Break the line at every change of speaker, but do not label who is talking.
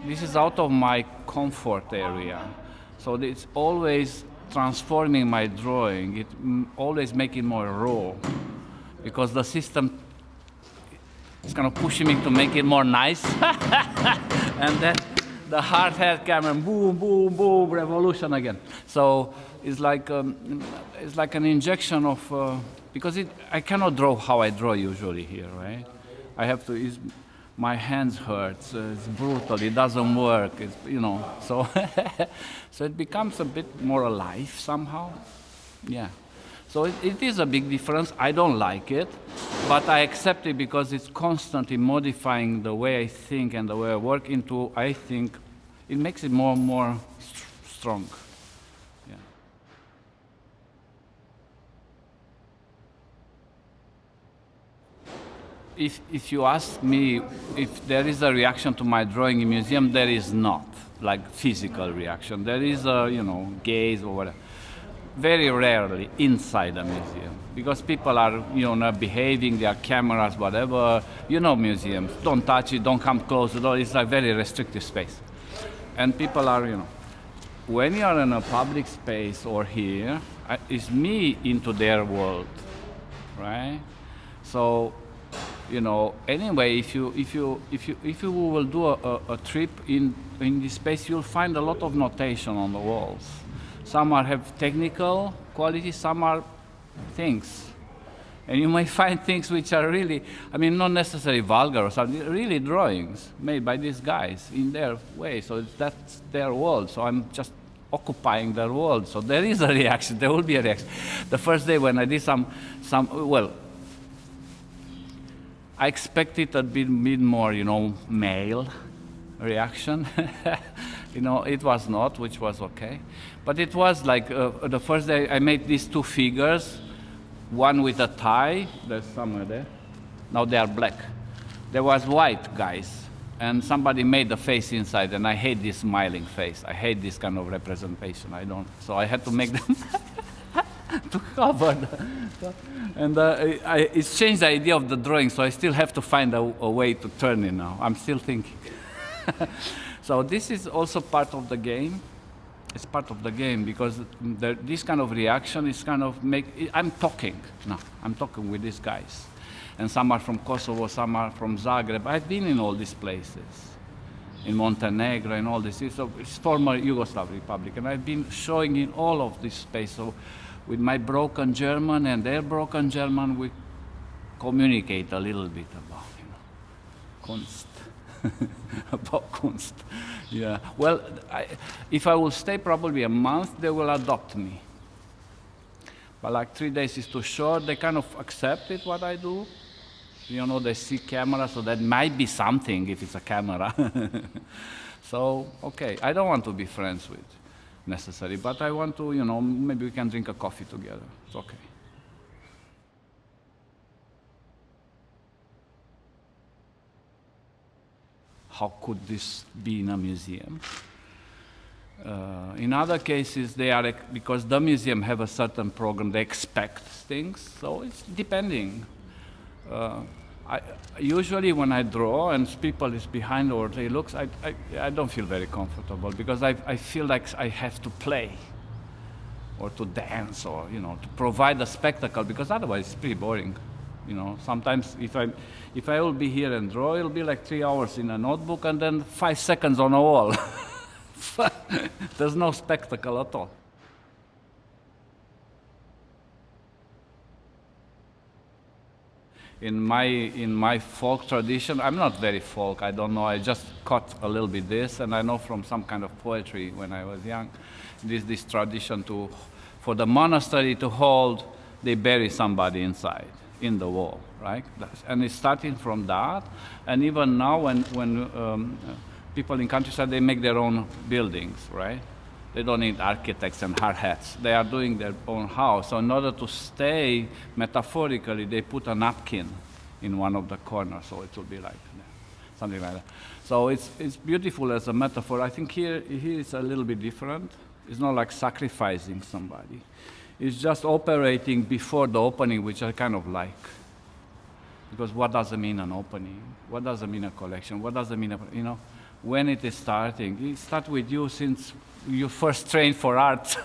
this is out of my comfort area. So it's always transforming my drawing. It always make it more raw, because the system is kind of pushing me to make it more nice. And then the hard head camera, boom, boom, boom, revolution again. So it's like an injection of because I cannot draw how I draw usually here, right? I have to. My hands hurts. It's brutal. It doesn't work. It's, so so it becomes a bit more alive somehow. Yeah. So it is a big difference. I don't like it, but I accept it because it's constantly modifying the way I think and the way I work into, I think, it makes it more and more strong. Yeah. If you ask me if there is a reaction to my drawing in museum, there is not, like physical reaction. There is a, gaze or whatever. Very rarely inside a museum, because people are, not behaving, their cameras, whatever. Museums, don't touch it, don't come close. It's like very restrictive space. And people are, when you are in a public space or here, it's me into their world, right? So, anyway, if you will do a trip in this space, you'll find a lot of notation on the walls. Some have technical quality, some are things. And you might find things which are really, not necessarily vulgar or something, really drawings made by these guys in their way. So that's their world. So I'm just occupying their world. So there is a reaction, there will be a reaction. The first day when I did I expected a bit more, male reaction. It was not, which was okay. But it was like the first day I made these two figures, one with a tie, there's somewhere there. Now they are black. There was white guys, and somebody made the face inside, and I hate this smiling face. I hate this kind of representation. So I had to make them to cover. And it's changed the idea of the drawing, so I still have to find a way to turn it now. I'm still thinking. So this is also part of the game. It's part of the game because this kind of reaction is kind of I'm talking now. I'm talking with these guys. And some are from Kosovo, some are from Zagreb. I've been in all these places. In Montenegro and all this. So it's former Yugoslav Republic. And I've been showing in all of this space. So with my broken German and their broken German, we communicate a little bit about, Kunst. About Kunst. Yeah. Well, if I will stay probably a month, they will adopt me. But like 3 days is too short. They kind of accept it, what I do. They see camera, so that might be something if it's a camera. So, okay. I don't want to be friends with necessary, but I want to, maybe we can drink a coffee together. It's okay. How could this be in a museum? In other cases, because the museum have a certain program, they expect things, so it's depending. Usually when I draw and people is behind or they look, I don't feel very comfortable because I feel like I have to play or to dance or, to provide a spectacle, because otherwise it's pretty boring. Sometimes if I will be here and draw, it'll be like 3 hours in a notebook and then 5 seconds on a wall. There's no spectacle at all. In my folk tradition, I'm not very folk, I don't know, I just caught a little bit this, and I know from some kind of poetry when I was young, this tradition for the monastery to hold, they bury somebody inside, in the wall, right? And it's starting from that, and even now when people in countryside, they make their own buildings, right? They don't need architects and hard hats. They are doing their own house. So in order to stay, metaphorically, they put a napkin in one of the corners, so it will be like something like that. So it's beautiful as a metaphor. I think here it's a little bit different. It's not like sacrificing somebody. It's just operating before the opening, which I kind of like. Because what does it mean an opening? What does it mean a collection? What does it mean, when it is starting. It starts with you since you first trained for art.